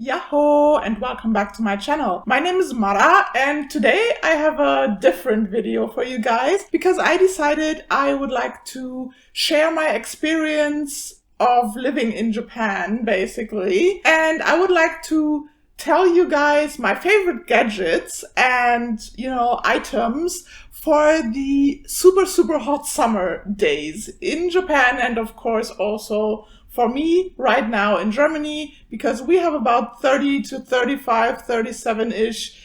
Yahoo and welcome back to my channel. My name is Mara and today I have a different video for you guys because I decided I would like to share my experience of living in Japan basically, and I would like to tell you guys my favorite gadgets and items for the super hot summer days in Japan, and of course also for me right now in Germany, because we have about 30 to 35, 37-ish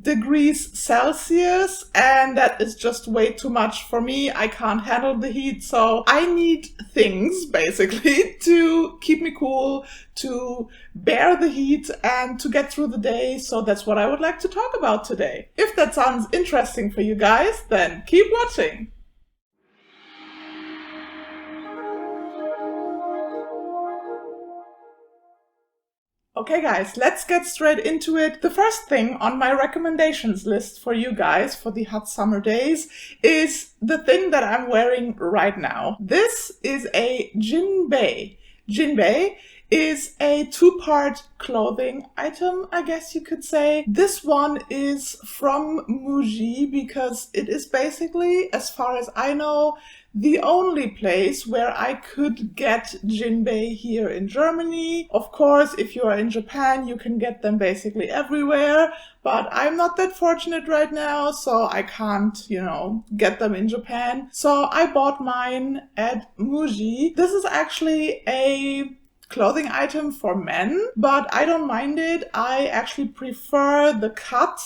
degrees Celsius, and that is just way too much for me. I can't handle the heat, so I need things basically to keep me cool, to bear the heat and to get through the day. So that's what I would like to talk about today. If that sounds interesting for you guys, then keep watching. Okay guys, let's get straight into it. The first thing on my recommendations list for you guys for the hot summer days is the thing that I'm wearing right now. This is a jinbei. Jinbei is a two-part clothing item, I guess you could say. This one is from Muji because it is basically, as far as I know, the only place where I could get jinbei here in Germany. Of course, if you are in Japan, you can get them basically everywhere, but I'm not that fortunate right now, so I can't, get them in Japan. So I bought mine at Muji. This is actually a clothing item for men, but I don't mind it. I actually prefer the cut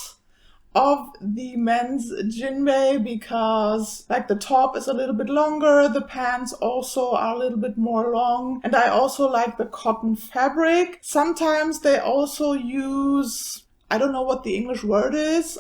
of the men's jinbei because the top is a little bit longer, the pants also are a little bit more long, and I also like the cotton fabric. Sometimes they also use, I don't know what the English word is,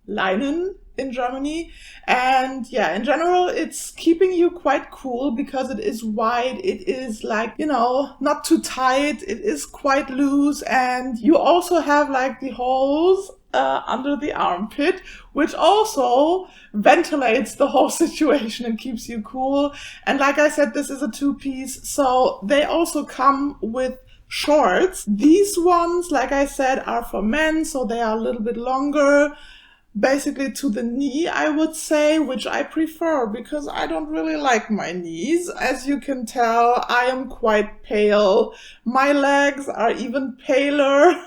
linen in Germany. And yeah, in general, it's keeping you quite cool because it is wide, it is not too tight, it is quite loose, and you also have the holes under the armpit, which also ventilates the whole situation and keeps you cool. And like I said, this is a two-piece, so they also come with shorts. These ones, like I said, are for men, so they are a little bit longer, basically to the knee, I would say, which I prefer because I don't really like my knees. As you can tell, I am quite pale. My legs are even paler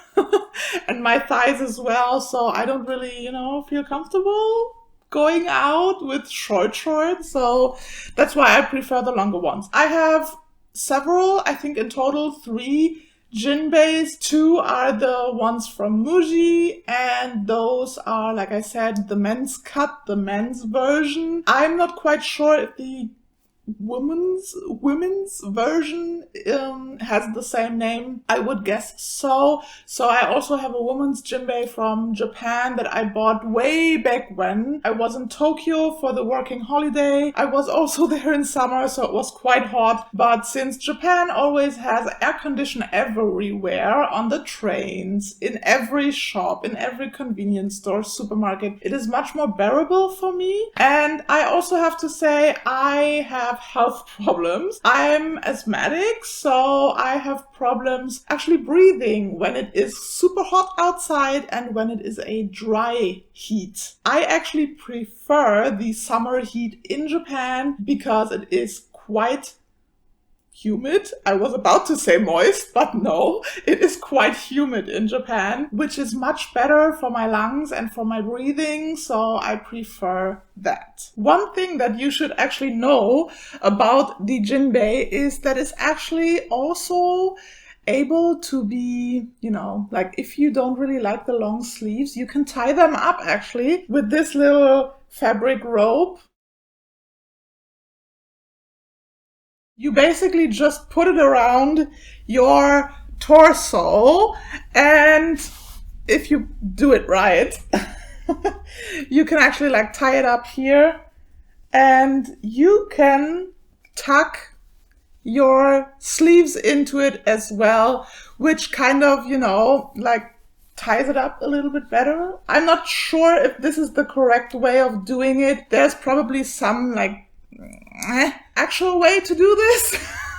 and my thighs as well, so I don't really, feel comfortable going out with short shorts, so that's why I prefer the longer ones. I have several, I think in total 3 jinbeis. 2 are the ones from Muji, and those are, like I said, the men's cut, the men's version. I'm not quite sure if the women's version has the same name. I would guess so. So I also have a woman's jinbei from Japan that I bought way back when I was in Tokyo for the working holiday. I was also there in summer, so it was quite hot. But since Japan always has air conditioning everywhere, on the trains, in every shop, in every convenience store, supermarket, it is much more bearable for me. And I also have to say I have health problems. I'm asthmatic, so I have problems actually breathing when it is super hot outside and when it is a dry heat. I actually prefer the summer heat in Japan because it is quite humid. I was about to say moist, but no, it is quite humid in Japan, which is much better for my lungs and for my breathing, so I prefer that. One thing that you should actually know about the jinbei is that it's actually also able to be, if you don't really like the long sleeves, you can tie them up actually with this little fabric rope. You basically just put it around your torso, and if you do it right, you can actually tie it up here, and you can tuck your sleeves into it as well, which kind of, ties it up a little bit better. I'm not sure if this is the correct way of doing it. There's probably some actual way to do this.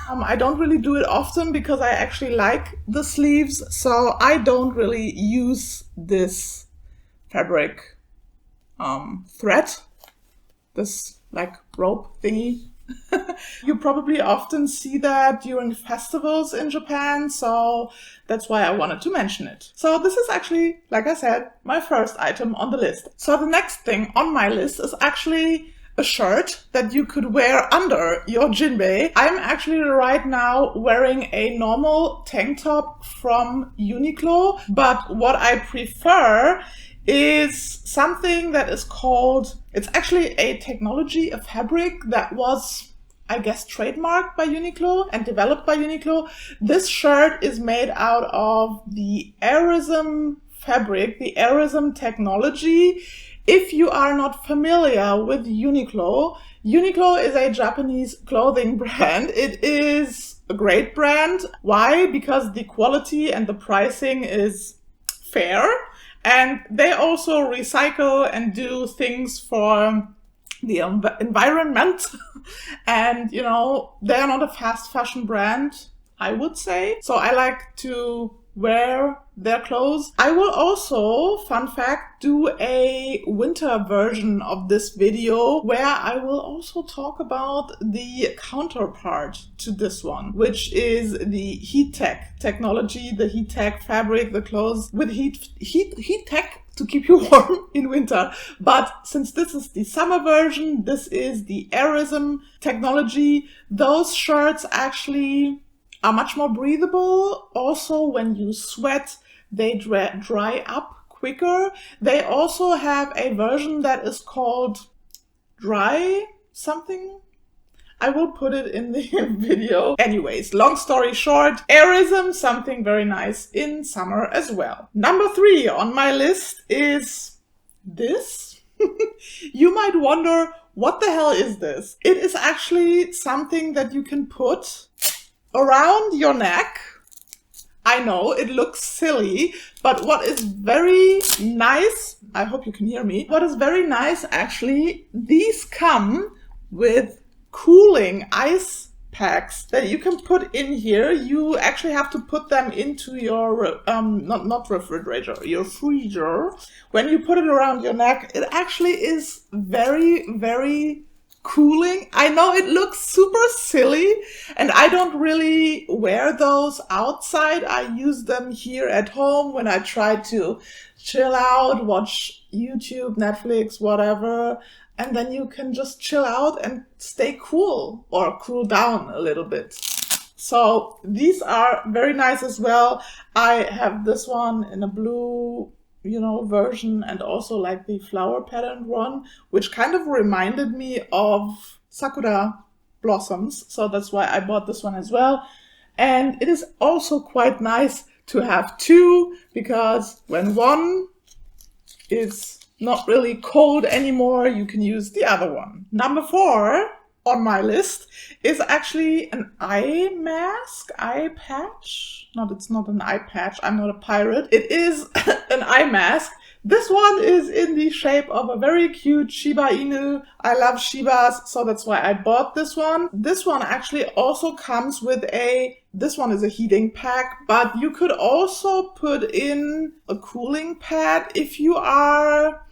I don't really do it often because I actually like the sleeves, so I don't really use this fabric thread, this like rope thingy. You probably often see that during festivals in Japan, so that's why I wanted to mention it. So this is actually, like I said, my first item on the list. So the next thing on my list is actually a shirt that you could wear under your jinbei. I'm actually right now wearing a normal tank top from Uniqlo, but what I prefer is something that is called, it's actually a technology, a fabric that was, I guess, trademarked by Uniqlo and developed by Uniqlo. This shirt is made out of the Aerism fabric, the Aerism technology. If you are not familiar with Uniqlo, Uniqlo is a Japanese clothing brand. It is a great brand. Why? Because the quality and the pricing is fair. And they also recycle and do things for the environment. And, you know, they're not a fast fashion brand, I would say. So I like to wear their clothes. I will also, fun fact, do a winter version of this video where I will also talk about the counterpart to this one, which is the heat tech technology, the heat tech fabric, the clothes with heat tech to keep you warm in winter. But since this is the summer version, this is the Aerism technology. Those shirts actually are much more breathable. Also, when you sweat, they dry up quicker. They also have a version that is called dry something. I will put it in the video. Anyways, long story short, Aerism, something very nice in summer as well. Number 3 on my list is this. You might wonder, what the hell is this? It is actually something that you can put around your neck. I know it looks silly, but what is very nice, I hope you can hear me. What is very nice actually, these come with cooling ice packs that you can put in here. You actually have to put them into your, not refrigerator, your freezer. When you put it around your neck, it actually is very, very cooling. I know it looks super silly, and I don't really wear those outside. I use them here at home when I try to chill out, watch YouTube, Netflix, whatever, and then you can just chill out and stay cool or cool down a little bit. So these are very nice as well. I have this one in a blue, you know, version, and also like the flower patterned one, which kind of reminded me of sakura blossoms. So that's why I bought this one as well. And it is also quite nice to have two, because when one is not really cold anymore, you can use the other one. Number 4 on my list is actually an eye mask, eye patch. No, it's not an eye patch. I'm not a pirate. It is an eye mask. This one is in the shape of a very cute Shiba Inu. I love Shibas, so that's why I bought this one. This one actually also comes with this one is a heating pack, but you could also put in a cooling pad if you are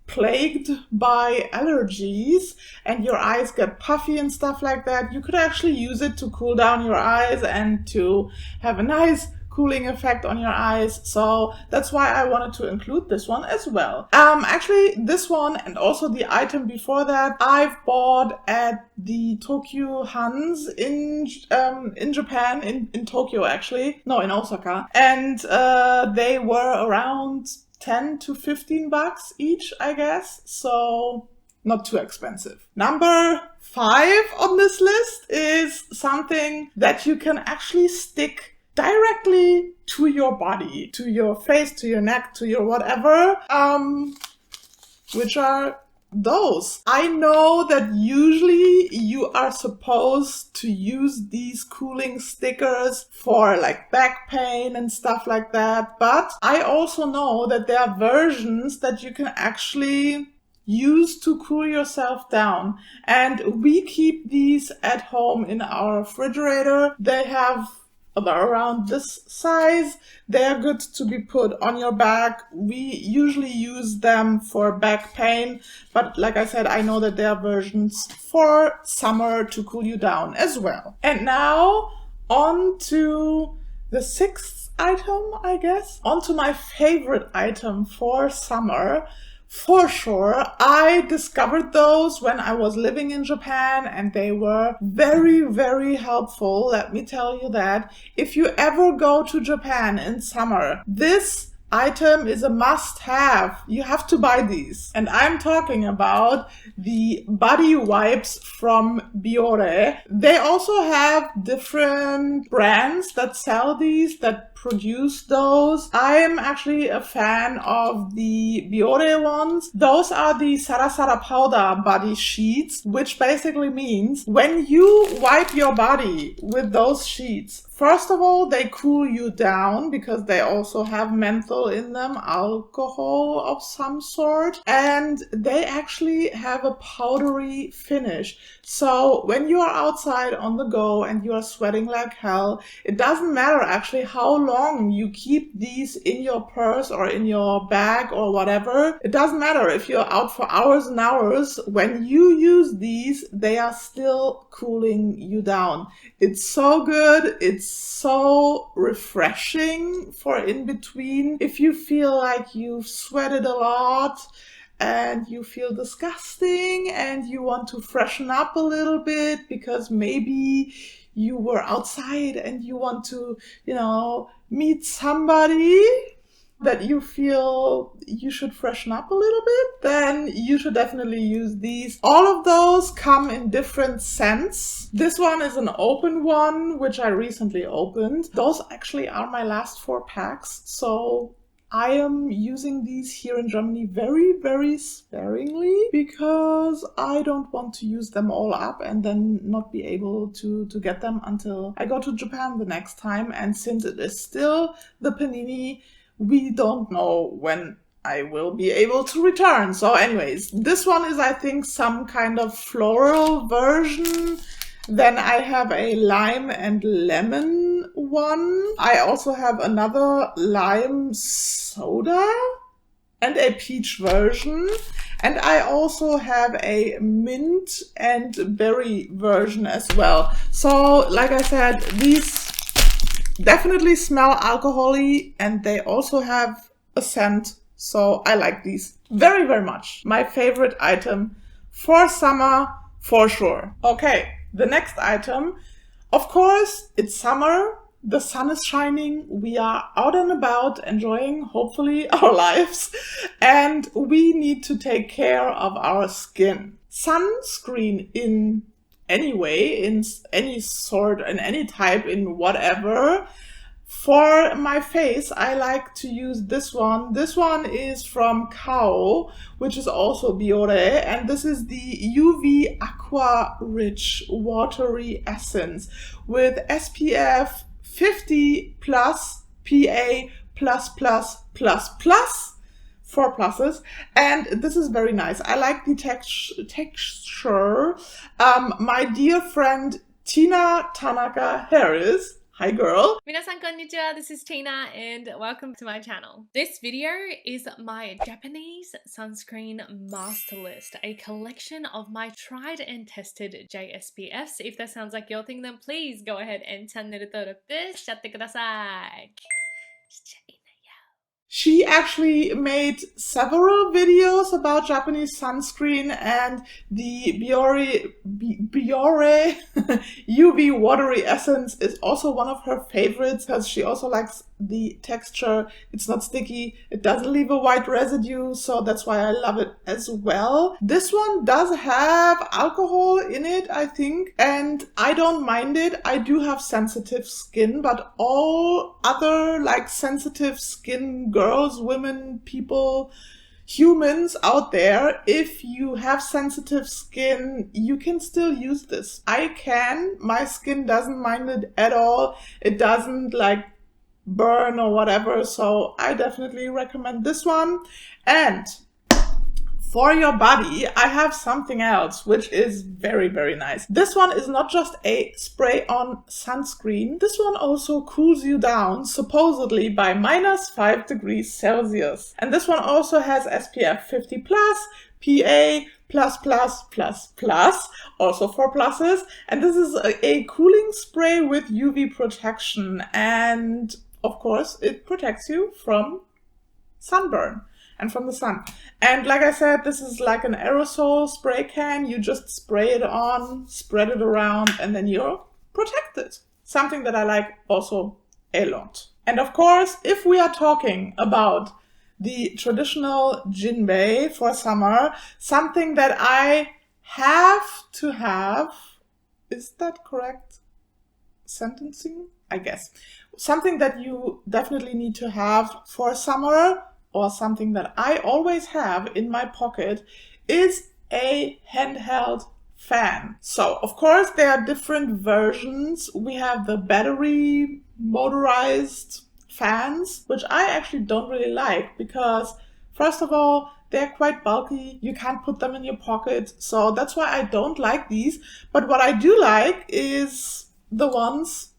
plagued by allergies and your eyes get puffy and stuff like that. You could actually use it to cool down your eyes and to have a nice cooling effect on your eyes. So that's why I wanted to include this one as well. Actually, this one and also the item before that, I've bought at the Tokyo Hans in Japan, in Tokyo actually. No, in Osaka. And they were around 10 to 15 bucks each, I guess. So not too expensive. Number 5 on this list is something that you can actually stick directly to your body, to your face, to your neck, to your whatever, which are those. I know that usually you are supposed to use these cooling stickers for like back pain and stuff like that, but I also know that there are versions that you can actually use to cool yourself down. And we keep these at home in our refrigerator. They have about around this size. They're good to be put on your back. We usually use them for back pain, but like I said, I know that there are versions for summer to cool you down as well. And now on to the sixth item, I guess. On to my favorite item for summer. For sure, I discovered those when I was living in Japan, and they were very, very helpful. Let me tell you that. If you ever go to Japan in summer, this item is a must-have. You have to buy these. And I'm talking about the body wipes from Biore. They also have different brands that sell these, that produce those. I am actually a fan of the Biore ones. Those are the Sarasara powder body sheets, which basically means when you wipe your body with those sheets, first of all, they cool you down because they also have menthol in them, alcohol of some sort, and they actually have a powdery finish. So when you are outside on the go and you are sweating like hell, it doesn't matter actually how long you keep these in your purse or in your bag or whatever. It doesn't matter if you're out for hours and hours. When you use these, they are still cooling you down. It's so good. It's so refreshing for in between. If you feel like you've sweated a lot and you feel disgusting and you want to freshen up a little bit because maybe you were outside and you want to, meet somebody that you feel you should freshen up a little bit, then you should definitely use these. All of those come in different scents. This one is an open one, which I recently opened. Those actually are my last 4 packs, so I am using these here in Germany very, very sparingly because I don't want to use them all up and then not be able to get them until I go to Japan the next time. And since it is still the panini, we don't know when I will be able to return. So anyways, this one is, I think, some kind of floral version. Then I have a lime and lemon one. I also have another lime soda and a peach version. And I also have a mint and berry version as well. So like I said, these definitely smell alcohol-y and they also have a scent. So I like these very, very much. My favorite item for summer, for sure. Okay. The next item, of course, it's summer, the sun is shining, we are out and about enjoying, hopefully, our lives, and we need to take care of our skin. Sunscreen in any way, in any sort, in any type, in whatever. For my face, I like to use this one. This one is from Kao, which is also Biore, and this is the UV Aqua Rich Watery Essence with SPF 50 plus PA plus plus plus plus, 4 pluses, and this is very nice. I like the texture. My dear friend Tina Tanaka Harris, hi girl. 皆さんこんにちは. This is Tina and welcome to my channel. This video is my Japanese sunscreen master list, a collection of my tried and tested JSPFs. If that sounds like your thing, then please go ahead and チャンネル登録しちゃってください. She actually made several videos about Japanese sunscreen, and the Biore UV Watery Essence is also one of her favorites because she also likes the texture. It's not sticky, it doesn't leave a white residue, so that's why I love it as well. This one does have alcohol in it, I think, and I don't mind it. I do have sensitive skin, but all other like sensitive skin girls, women, people, humans out there, if you have sensitive skin, you can still use this. I can. My skin doesn't mind it at all. It doesn't like burn or whatever, so I definitely recommend this one. And For your body, I have something else, which is very, very nice. This one is not just a spray-on sunscreen. This one also cools you down, supposedly by -5 degrees Celsius. And this one also has SPF 50+, PA++++, also 4 pluses. And this is a cooling spray with UV protection. And of course, it protects you from sunburn and from the sun. And like I said, this is like an aerosol spray can. You just spray it on, spread it around, and then you're protected. Something that I like also a lot. And of course, if we are talking about the traditional jinbei for summer, something that I have to have, is that correct sentencing? I guess. Something that you definitely need to have for summer, or something that I always have in my pocket, is a handheld fan. So, of course, there are different versions. We have the battery motorized fans, which I actually don't really like because, first of all, they're quite bulky. You can't put them in your pocket. So that's why I don't like these. But what I do like is the ones,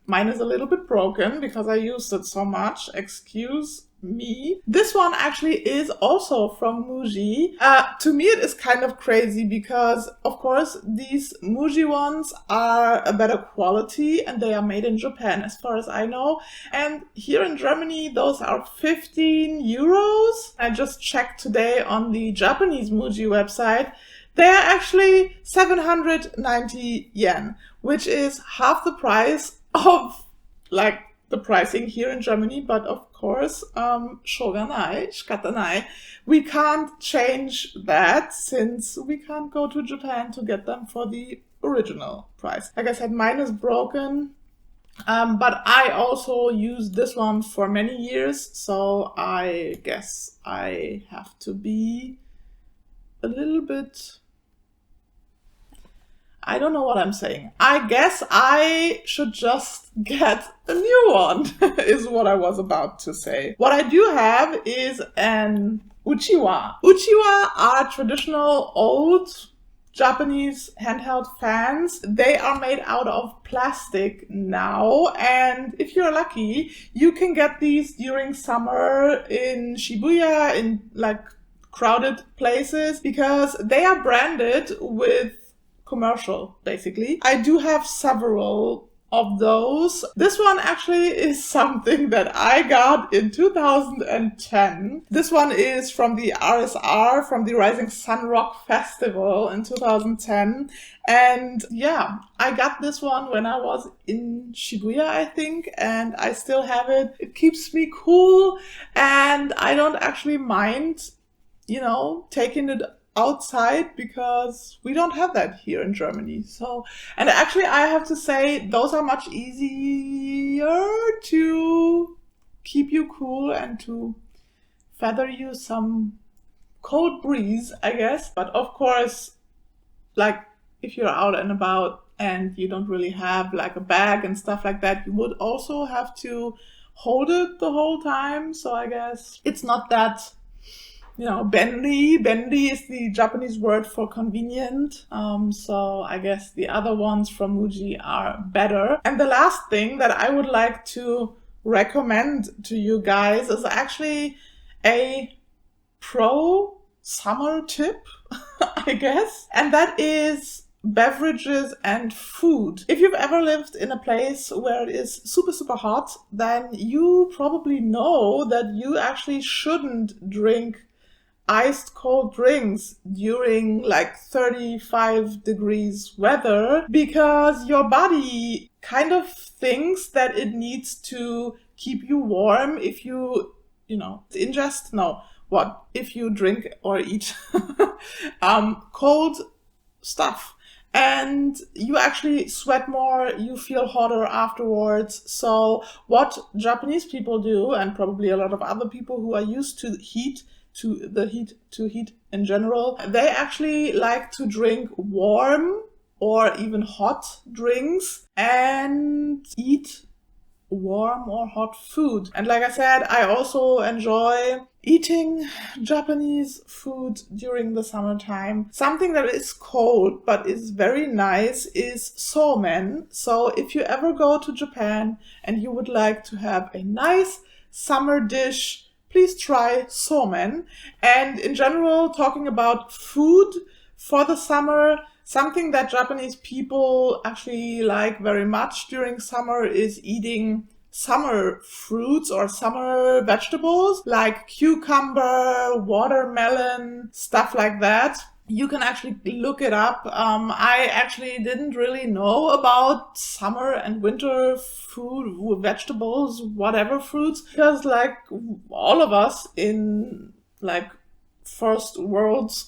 mine is a little bit broken because I used it so much. Excuse me. This one actually is also from Muji. To me it is kind of crazy because, of course, these Muji ones are a better quality and they are made in Japan as far as I know. And here in Germany those are 15 euros. I just checked today on the Japanese Muji website. They are actually 790 yen, which is half the price of like the pricing here in Germany, but of course, shoganai, shikatanai. We can't change that since we can't go to Japan to get them for the original price. Like I said, mine is broken, but I also used this one for many years, so I guess I have to be a little bit... I don't know what I'm saying. I guess I should just get a new one, is what I was about to say. What I do have is an uchiwa. Uchiwa are traditional old Japanese handheld fans. They are made out of plastic now, and if you're lucky, you can get these during summer in Shibuya, in like crowded places, because they are branded with commercial, basically. I do have several of those. This one actually is something that I got in 2010. This one is from the RSR, from the Rising Sun Rock Festival in 2010. And yeah, I got this one when I was in Shibuya, I think, and I still have it. It keeps me cool, and I don't actually mind, you know, taking it outside because we don't have that here in Germany. So, and actually I have to say those are much easier to keep you cool and to feather you some cold breeze, I guess. But of course, like if you're out and about and you don't really have like a bag and stuff like that, you would also have to hold it the whole time. So I guess it's not that, you know, bendy. Bendy is the Japanese word for convenient. So I guess the other ones from Muji are better. And the last thing that I would like to recommend to you guys is actually a pro summer tip, I guess. And that is beverages and food. If you've ever lived in a place where it is super, super hot, then you probably know that you actually shouldn't drink iced cold drinks during like 35 degrees weather, because your body kind of thinks that it needs to keep you warm if you ingest, no, what, if you drink or eat cold stuff. And you actually sweat more, you feel hotter afterwards. So what Japanese people do, and probably a lot of other people who are used to heat in general, they actually like to drink warm or even hot drinks and eat warm or hot food. And like I said, I also enjoy eating Japanese food during the summertime. Something that is cold but is very nice is somen. So if you ever go to Japan and you would like to have a nice summer dish, please try somen. And in general, talking about food for the summer, something that Japanese people actually like very much during summer is eating summer fruits or summer vegetables like cucumber, watermelon, stuff like that. You can actually look it up. I actually didn't really know about summer and winter food, vegetables, whatever fruits, because like all of us in like first worlds,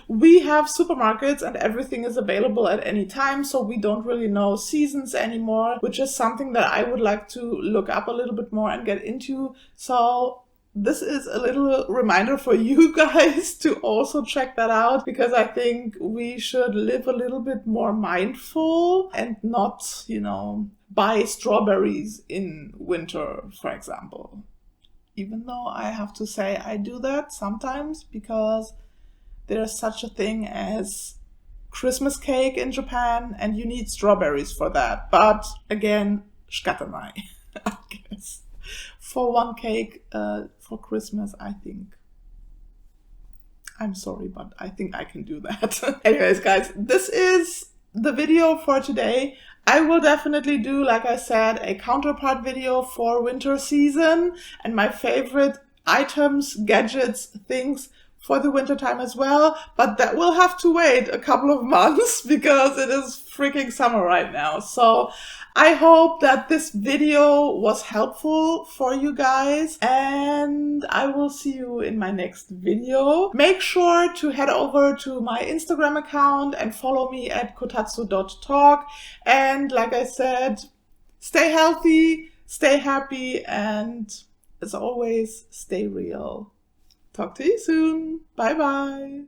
we have supermarkets and everything is available at any time, so we don't really know seasons anymore, which is something that I would like to look up a little bit more and get into. So this is a little reminder for you guys to also check that out, because I think we should live a little bit more mindful and not, buy strawberries in winter, for example. Even though I have to say I do that sometimes, because there's such a thing as Christmas cake in Japan and you need strawberries for that. But again, shikatanai, I guess. For one cake for Christmas, I think. I'm sorry, but I think I can do that. Anyways, guys, this is the video for today. I will definitely do, like I said, a counterpart video for winter season and my favorite items, gadgets, things for the winter time as well. But that will have to wait a couple of months because it is freaking summer right now. So I hope that this video was helpful for you guys, and I will see you in my next video. Make sure to head over to my Instagram account and follow me at kotatsu.talk. And like I said, stay healthy, stay happy, and as always, stay real. Talk to you soon. Bye bye.